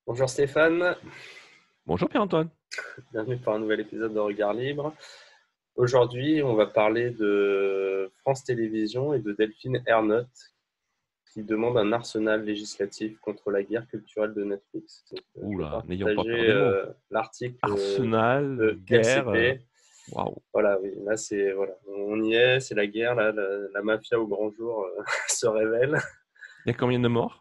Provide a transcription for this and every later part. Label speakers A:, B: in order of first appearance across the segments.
A: Bonjour Stéphane,
B: Bonjour Pierre-Antoine.
A: bienvenue pour un nouvel épisode de Regard Libre. Aujourd'hui, on va parler de France Télévisions et de Delphine Ernotte qui demande un arsenal législatif contre la guerre culturelle de Netflix. Donc, je vais
B: Oula, n'ayons pas peur
A: partager
B: des mots.
A: l'article
B: Arsenal,
A: de
B: guerre,
A: LCP.
B: waouh.
A: Voilà, oui, là on y est, c'est la guerre, là, la mafia au grand jour se révèle.
B: Il y a combien de morts?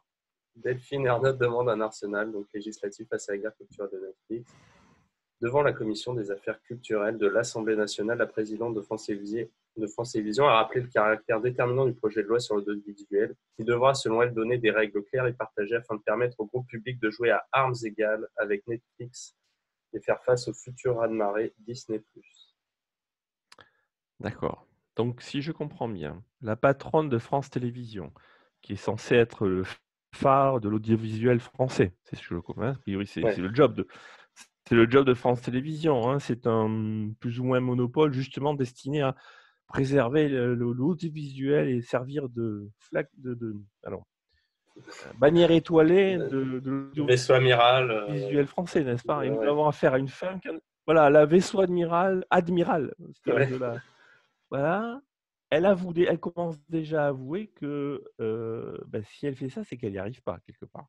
A: Delphine Ernotte demande un arsenal donc législatif face à la guerre culturelle de Netflix. Devant la commission des affaires culturelles de l'Assemblée nationale, la présidente de France Télévisions a rappelé le caractère déterminant du projet de loi sur l'audiovisuel, qui devra, selon elle, donner des règles claires et partagées afin de permettre au groupe public de jouer à armes égales avec Netflix et faire face au futur raz-de-marée Disney+.
B: D'accord. Donc, si je comprends bien, la patronne de France Télévisions, qui est censée être le phare de l'audiovisuel français, c'est ce que je comprends. A priori, c'est
A: Ouais,
B: c'est le job de France Télévisions, hein. C'est un plus ou moins monopole justement destiné à préserver l'audiovisuel et servir de flag alors, bannière étoilée de
A: vaisseau amiral,
B: visuel français, n'est-ce pas? Et nous
A: ouais,
B: avons affaire à une femme voilà, la vaisseau admirale
A: ouais,
B: de la voilà. Elle commence déjà à avouer que, bah, si elle fait ça, c'est qu'elle n'y arrive pas quelque part.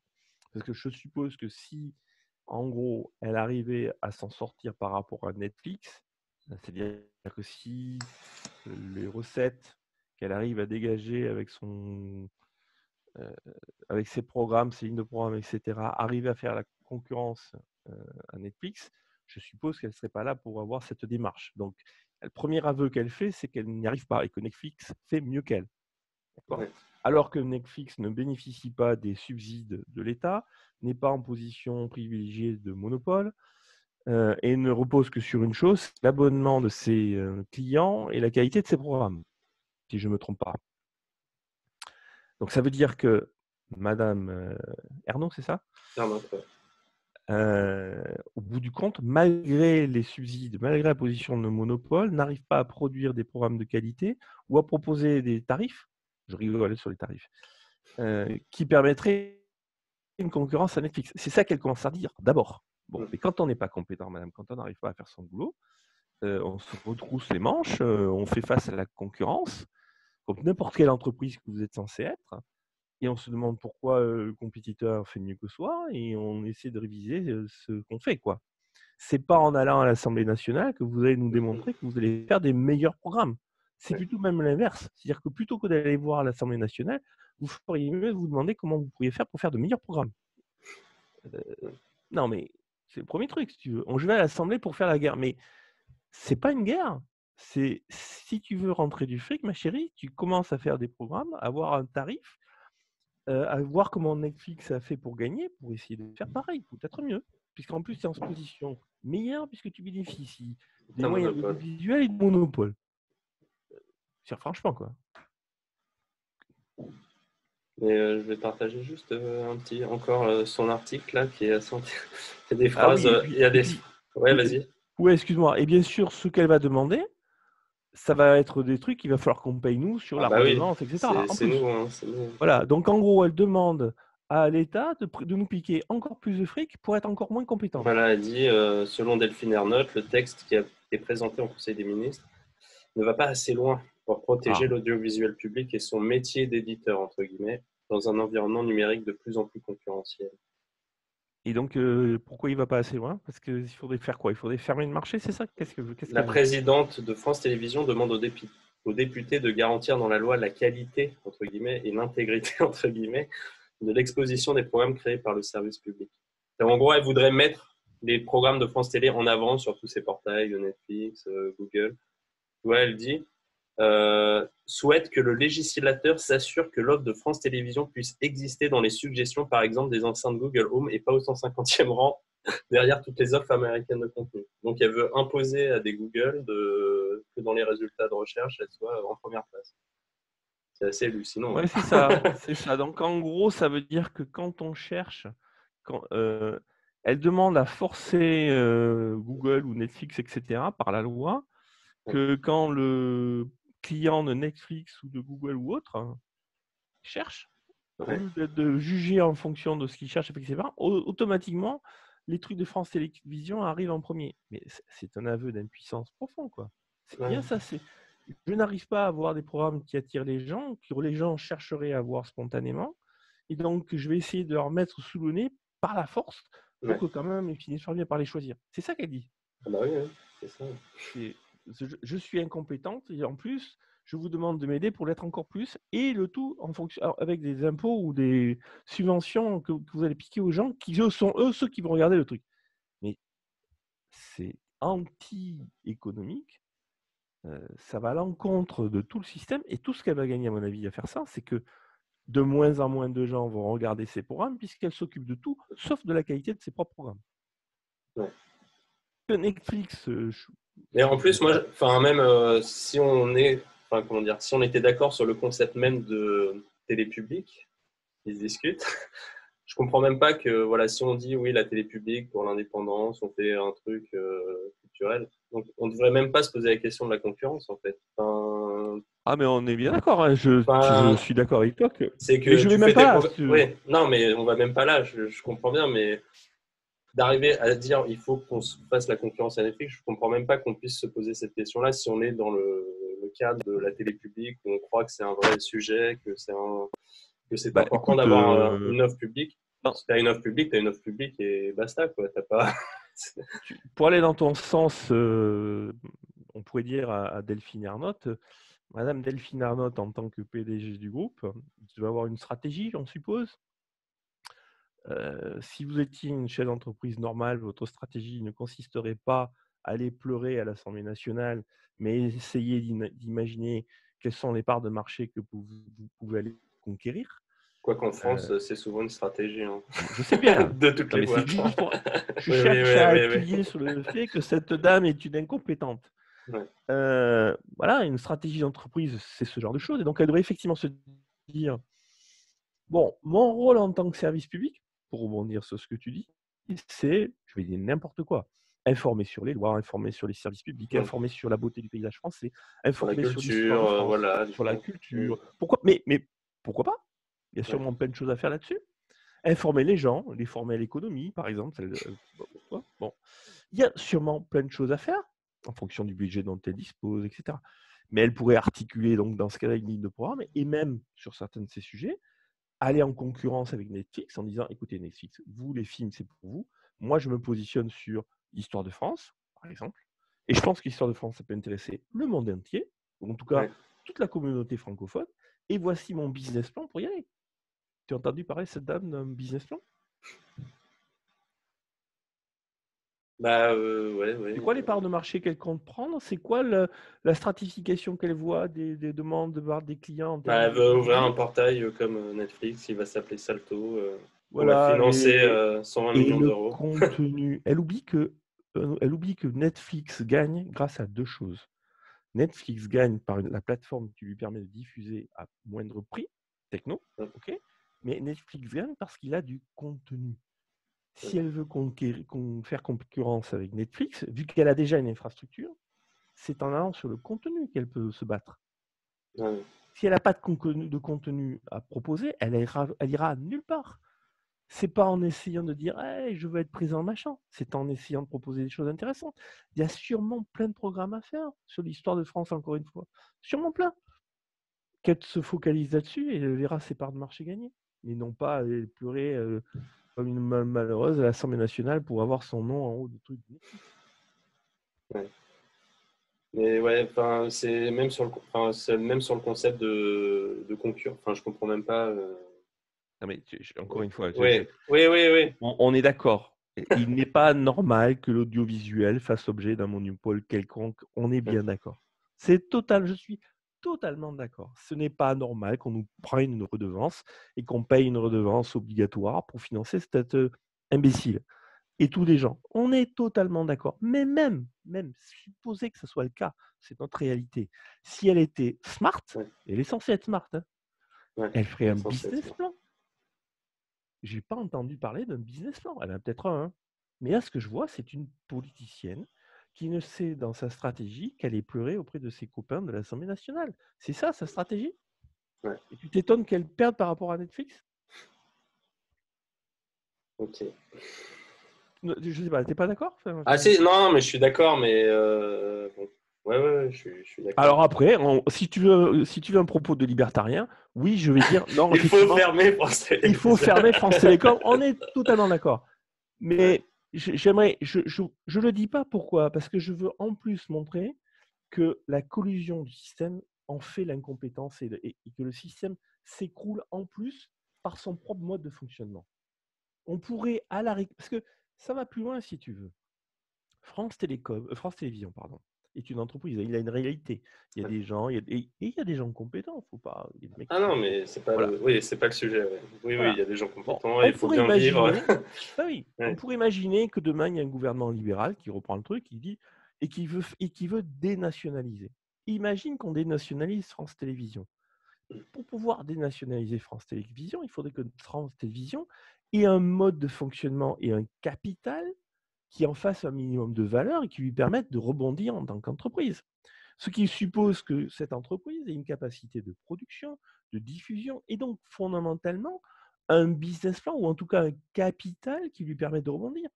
B: Parce que je suppose que si, en gros, elle arrivait à s'en sortir par rapport à Netflix, c'est-à-dire que si les recettes qu'elle arrive à dégager heu, avec ses programmes, ses lignes de programme et cetera, arrivaient à faire la concurrence, heu, à Netflix, je suppose qu'elle ne serait pas là pour avoir cette démarche. Donc, le premier aveu qu'elle fait, c'est qu'elle n'y arrive pas et que Netflix fait mieux qu'elle, d'accord?
A: ouais.
B: Alors que Netflix ne bénéficie pas des subsides de l'État, n'est pas en position privilégiée de monopole, et ne repose que sur une chose, l'abonnement de ses, clients et la qualité de ses programmes, si je ne me trompe pas. Donc ça veut dire que madame, Ernaud, c'est ça?
A: Ernotte, ouais.
B: Au bout du compte, malgré les subsides, malgré la position de monopole, n'arrive pas à produire des programmes de qualité ou à proposer des tarifs, je rigole sur les tarifs, qui permettraient une concurrence à Netflix. C'est ça qu'elle commence à dire, d'abord. Bon, mais quand on n'est pas compétent, madame, quand on n'arrive pas à faire son boulot, on se retrousse les manches, on fait face à la concurrence, comme n'importe quelle entreprise que vous êtes censé être. Et on se demande pourquoi, le compétiteur fait mieux que soi et on essaie de réviser, ce qu'on fait, quoi. C'est pas en allant à l'Assemblée nationale que vous allez nous démontrer que vous allez faire des meilleurs programmes. C'est
A: Ouais.
B: plutôt même l'inverse. C'est-à-dire que plutôt que d'aller voir l'Assemblée nationale, vous feriez mieux de vous demander comment vous pourriez faire pour faire de meilleurs programmes. Non, mais c'est le premier truc, si tu veux. On Je vais à l'Assemblée pour faire la guerre, mais c'est pas une guerre. C'est si tu veux rentrer du fric, ma chérie, tu commences à faire des programmes, à avoir un tarif, à voir comment Netflix a fait pour gagner, pour essayer de faire pareil, peut-être mieux. Puisqu'en plus, tu es en position meilleure puisque tu bénéficies des
A: Un
B: moyens de
A: monopole.
B: l'audiovisuel et de monopole. C'est franchement, quoi.
A: Mais je vais partager juste encore son article là qui est assez il y a des
B: Ah
A: phrases,
B: oui,
A: il y a
B: et
A: des.
B: puis,
A: Ouais,
B: et
A: vas-y.
B: ouais, excuse-moi. Et bien sûr, ce qu'elle va demander, ça va être des trucs qu'il va falloir qu'on paye nous sur
A: Ah
B: la
A: bah oui,
B: redevance, etc. En
A: c'est nous,
B: plus.
A: hein, c'est nous.
B: Voilà. Donc, en gros, elle demande à l'État de nous piquer encore plus de fric pour être encore moins compétente.
A: Voilà, elle dit, selon Delphine Ernotte, le texte qui a été présenté au Conseil des ministres ne va pas assez loin pour protéger
B: Ah.
A: l'audiovisuel public et son métier d'éditeur, entre guillemets, dans un environnement numérique de plus en plus concurrentiel.
B: Et donc, pourquoi il va pas assez loin? Parce qu'il faudrait faire quoi? Il faudrait fermer le marché, c'est ça? Qu'est-ce
A: La
B: qu'elle veut?
A: présidente de France Télévisions demande aux députés de garantir dans la loi la qualité, entre guillemets, et l'intégrité, entre guillemets, de l'exposition des programmes créés par le service public. Et en gros, elle voudrait mettre les programmes de France Télé en avant sur tous ces portails de Netflix, Google. Ouais, elle dit souhaite que le législateur s'assure que l'offre de France Télévisions puisse exister dans les suggestions, par exemple, des enceintes Google Home et pas au 150e rang derrière toutes les offres américaines de contenu. Donc, elle veut imposer à des Google que dans les résultats de recherche, elle soit en première place. C'est assez hallucinant,
B: Ouais,
A: hein.
B: c'est ça. Donc en gros, ça veut dire que quand on cherche, quand, elle demande à forcer, Google ou Netflix et cetera par la loi, que quand le client de Netflix ou de Google ou autre, cherche, Au
A: Ouais.
B: lieu de juger en fonction de ce qu'ils cherchent, etc., automatiquement, les trucs de France Télévisions arrivent en premier. Mais c'est un aveu d'impuissance profond, quoi. C'est bien
A: Ouais.
B: ça. Je n'arrive pas à avoir des programmes qui attirent les gens, que les gens chercheraient à voir spontanément. Et donc, je vais essayer de leur mettre sous le nez par la force pour
A: Ouais.
B: que quand même ils finissent par bien par les choisir. C'est ça qu'elle dit.
A: Ah bah oui, oui, c'est ça.
B: C'est, je suis incompétente et en plus, je vous demande de m'aider pour l'être encore plus et le tout en fonction, avec des impôts ou des subventions que vous allez piquer aux gens qui sont eux ceux qui vont regarder le truc. Mais c'est anti-économique, ça va à l'encontre de tout le système et tout ce qu'elle va gagner à mon avis à faire ça, c'est que de moins en moins de gens vont regarder ses programmes puisqu'elle s'occupe de tout sauf de la qualité de ses propres programmes.
A: Ouais.
B: Que Netflix,
A: Mais en plus, moi, enfin, même si on est, enfin, comment dire, si on était d'accord sur le concept même de télé publique, ils se discutent. Je comprends même pas que, voilà, si on dit oui, la télé publique pour l'indépendance, on fait un truc culturel. Donc, on devrait même pas se poser la question de la concurrence, en fait.
B: Ah, mais on est bien d'accord, hein, je
A: Enfin,
B: suis d'accord avec toi que.
A: c'est
B: Mais
A: que
B: je vais
A: tu
B: même
A: fais tes
B: pas là.
A: programmes. Oui, non, mais on va même pas là. Je comprends bien, mais d'arriver à dire il faut qu'on se fasse la concurrence à Netflix, je comprends même pas qu'on puisse se poser cette question-là si on est dans le cadre de la télé publique où on croit que c'est un vrai sujet, que c'est
B: Bah,
A: important
B: écoute,
A: d'avoir une offre publique.
B: non,
A: Si tu as une offre publique, tu as une offre publique et basta, quoi. T'as pas.
B: pour aller dans ton sens, on pourrait dire à Delphine Ernotte, Madame Delphine Ernotte, en tant que PDG du groupe, tu dois avoir une stratégie, on suppose. Si vous étiez une chef d'entreprise normale, votre stratégie ne consisterait pas à aller pleurer à l'Assemblée nationale, mais essayer d'imaginer quelles sont les parts de marché que vous pouvez aller conquérir.
A: Quoi qu'en
B: Euh,
A: France, c'est souvent une stratégie hein.
B: je sais bien.
A: De toutes
B: Non,
A: les
B: mais c'est
A: boîtes.
B: juste pour. Je
A: Oui, oui,
B: cherche
A: oui,
B: à
A: oui, oui.
B: appuyer sur le fait que cette dame est une incompétente.
A: Ouais.
B: Voilà, une stratégie d'entreprise, c'est ce genre de choses. Et donc, elle devrait effectivement se dire bon, mon rôle en tant que service public, pour rebondir sur ce que tu dis, c'est, je vais dire n'importe quoi, informer sur les lois, informer sur les services publics,
A: Mm.
B: informer sur la beauté du paysage français,
A: Sur la
B: informer sur l'histoire
A: culture,
B: de France,
A: voilà.
B: sur la
A: Mm.
B: culture. Pourquoi mais pourquoi pas? Il y a
A: Ouais.
B: sûrement plein de choses à faire là-dessus. Informer les gens, les former à l'économie, par exemple. Bon, il y a sûrement plein de choses à faire en fonction du budget dont elle dispose, etc. Mais elle pourrait articuler donc dans ce cas-là une ligne de programme et même sur certains de ces sujets, aller en concurrence avec Netflix en disant écoutez Netflix, vous les films c'est pour vous, moi je me positionne sur l'histoire de France, par exemple, et je pense que l'histoire de France ça peut intéresser le monde entier, ou en tout cas
A: Ouais.
B: toute la communauté francophone, et voici mon business plan pour y aller. Tu as entendu parler cette dame d'un business plan?
A: Bah, ouais,
B: C'est
A: ouais.
B: quoi les parts de marché qu'elle compte prendre? C'est quoi la stratification qu'elle voit des demandes de part des clients en
A: Bah,
B: termes
A: elle veut
B: de
A: ouvrir un
B: revenus?
A: portail comme Netflix, il va s'appeler Salto. On va
B: Voilà,
A: financer 120
B: et
A: millions
B: le
A: d'euros.
B: contenu. Elle oublie que Netflix gagne grâce à deux choses. Netflix gagne par la plateforme qui lui permet de diffuser à moindre prix, techno,
A: Ouais.
B: ok, mais Netflix gagne parce qu'il a du contenu.
A: Ouais.
B: Si elle veut faire concurrence avec Netflix, vu qu'elle a déjà une infrastructure, c'est en allant sur le contenu qu'elle peut se battre.
A: Ouais.
B: Si elle n'a pas de contenu à proposer, elle ira nulle part. C'est pas en essayant de dire hey, je veux être présent machin, c'est en essayant de proposer des choses intéressantes. Il y a sûrement plein de programmes à faire sur l'histoire de France, encore une fois. Sûrement plein. Qu'elle se focalise là-dessus et elle verra ses parts de marché gagner. Et non pas aller pleurer comme une malheureuse à l'Assemblée nationale pour avoir son nom en haut de trucs.
A: Ouais. Mais ouais, enfin, c'est même sur le concept de concurrence. Enfin, je comprends même pas.
B: Non mais encore une fois,
A: Oui, oui, oui, oui.
B: on est d'accord. Il n'est pas normal que l'audiovisuel fasse objet d'un monopole quelconque. On est bien d'accord. C'est total. Je suis totalement d'accord. Ce n'est pas normal qu'on nous prenne une redevance et qu'on paye une redevance obligatoire pour financer cet imbécile. Et tous les gens. On est totalement d'accord. Mais même, supposer que ce soit le cas, c'est notre réalité. Si elle était smart,
A: Ouais,
B: elle est censée être smart, hein,
A: ouais,
B: elle ferait
A: elle
B: un
A: est censée être
B: business
A: smart.
B: plan. J'ai pas entendu parler d'un business plan. Elle en a peut-être un, hein. Mais là, ce que je vois, c'est une politicienne qui ne sait dans sa stratégie qu'elle est pleurée auprès de ses copains de l'Assemblée nationale. C'est ça, sa stratégie?
A: Ouais.
B: Et tu t'étonnes qu'elle perde par rapport à Netflix?
A: Ok.
B: Je sais pas, t'es pas d'accord? Enfin,
A: Ah si, non, mais je suis d'accord, mais bon. Ouais, je suis d'accord.
B: Alors après, si tu veux un propos de libertarien, oui, je vais dire non,
A: Il faut
B: effectivement,
A: fermer France
B: il faut
A: Télévisions.
B: fermer France Télécom. On est totalement d'accord.
A: Ouais.
B: Mais je le dis pas pourquoi, parce que je veux en plus montrer que la collusion du système en fait l'incompétence et que le système s'écroule en plus par son propre mode de fonctionnement. On pourrait parce que ça va plus loin si tu veux. France Télévisions, pardon, est une entreprise. Il a une réalité. Il y a des gens, et il y a des gens compétents. Faut pas, il y a des mecs
A: Ah
B: qui sont
A: non,
B: compétents.
A: mais c'est pas
B: Voilà,
A: le, oui, c'est pas le sujet. Ouais. Oui, il
B: voilà.
A: y a des gens
B: Bon,
A: compétents,
B: on
A: il faut
B: pourrait
A: bien vivre.
B: imaginer, bah oui, on
A: Ouais.
B: pourrait imaginer que demain il y a un gouvernement libéral qui reprend le truc, qui dit et qui veut dénationaliser. Imagine qu'on dénationalise France Télévisions. Pour pouvoir dénationaliser France Télévisions, il faudrait que France Télévisions ait un mode de fonctionnement et un capital qui en fasse un minimum de valeur et qui lui permette de rebondir en tant qu'entreprise. Ce qui suppose que cette entreprise ait une capacité de production, de diffusion et donc fondamentalement un business plan ou en tout cas un capital qui lui permet de rebondir.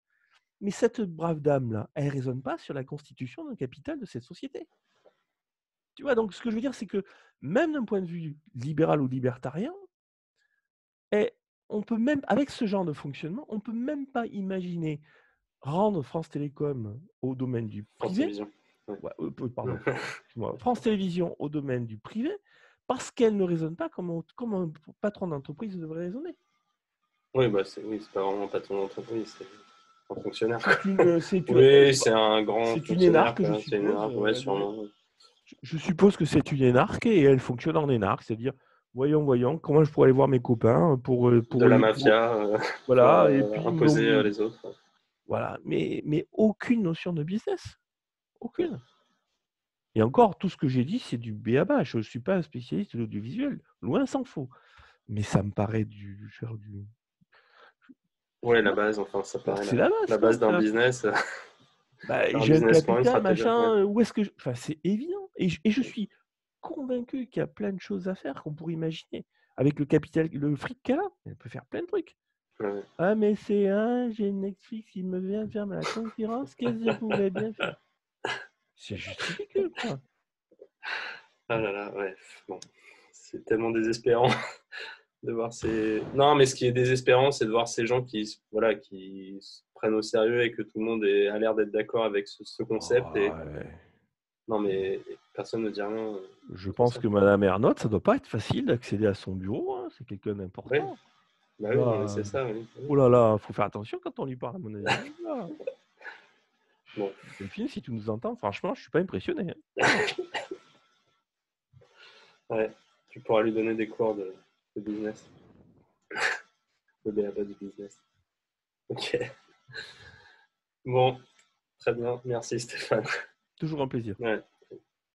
B: Mais cette brave dame-là, elle ne raisonne pas sur la constitution d'un capital de cette société. Tu vois, donc ce que je veux dire, c'est que même d'un point de vue libéral ou libertarien, on peut même, avec ce genre de fonctionnement, on ne peut même pas imaginer rendre France Télécom au domaine du
A: France
B: privé,
A: Télévisions. Ouais.
B: pardon, excuse-moi, France Télévisions au domaine du privé, parce qu'elle ne raisonne pas comme un patron d'entreprise devrait raisonner.
A: Oui, bah c'est pas vraiment un patron d'entreprise, c'est un fonctionnaire. Oui, c'est un grand
B: C'est une
A: fonctionnaire,
B: énarque, je
A: quoi. C'est une
B: suppose.
A: énarque, ouais, sûrement.
B: Je suppose que c'est une énarque et elle fonctionne en énarque, c'est-à-dire, voyons, comment je pourrais aller voir mes copains
A: De la mafia,
B: voilà, et puis
A: imposer les autres.
B: voilà, mais aucune notion de business, aucune. Et encore, tout ce que j'ai dit, c'est du b.a.-ba. Je ne suis pas un spécialiste de l'audiovisuel, loin s'en faut. Mais ça me paraît
A: Ouais, la base, enfin, ça paraît
B: c'est la base,
A: la
B: quoi.
A: base d'un business. Un
B: J'ai un
A: business plan, une
B: capital,
A: stratégie. Ouais.
B: machin, où est-ce que enfin, c'est évident. Et je suis convaincu qu'il y a plein de choses à faire qu'on pourrait imaginer. Avec le capital, le fric qu'elle a, elle peut faire plein de trucs.
A: Ouais.
B: Ah, mais j'ai Netflix qui me vient faire la concurrence, qu'est-ce que je pourrais bien faire? C'est juste ridicule, quoi.
A: Ah là là, ouais. Bon, c'est tellement désespérant de voir ces. Non, mais ce qui est désespérant, c'est de voir ces gens voilà, qui se prennent au sérieux et que tout le monde a l'air d'être d'accord avec ce concept.
B: Oh,
A: Et
B: ouais.
A: non, mais personne ne dit rien
B: Je
A: contre
B: pense
A: ça.
B: que Madame Ernotte, ça doit pas être facile d'accéder à son bureau, hein. C'est quelqu'un
A: Oui,
B: d'important.
A: bah oui, non, mais
B: Là,
A: c'est ça. Oui.
B: oh là là, faut faire attention quand on lui parle, à mon avis. Là.
A: Bon,
B: Delphine, si tu nous entends, franchement, je suis pas impressionné, hein.
A: ouais, tu pourras lui donner des cours de business, le b.a.-ba du business. Ok. Bon, très bien. Merci Stéphane.
B: Toujours un plaisir.
A: Ouais.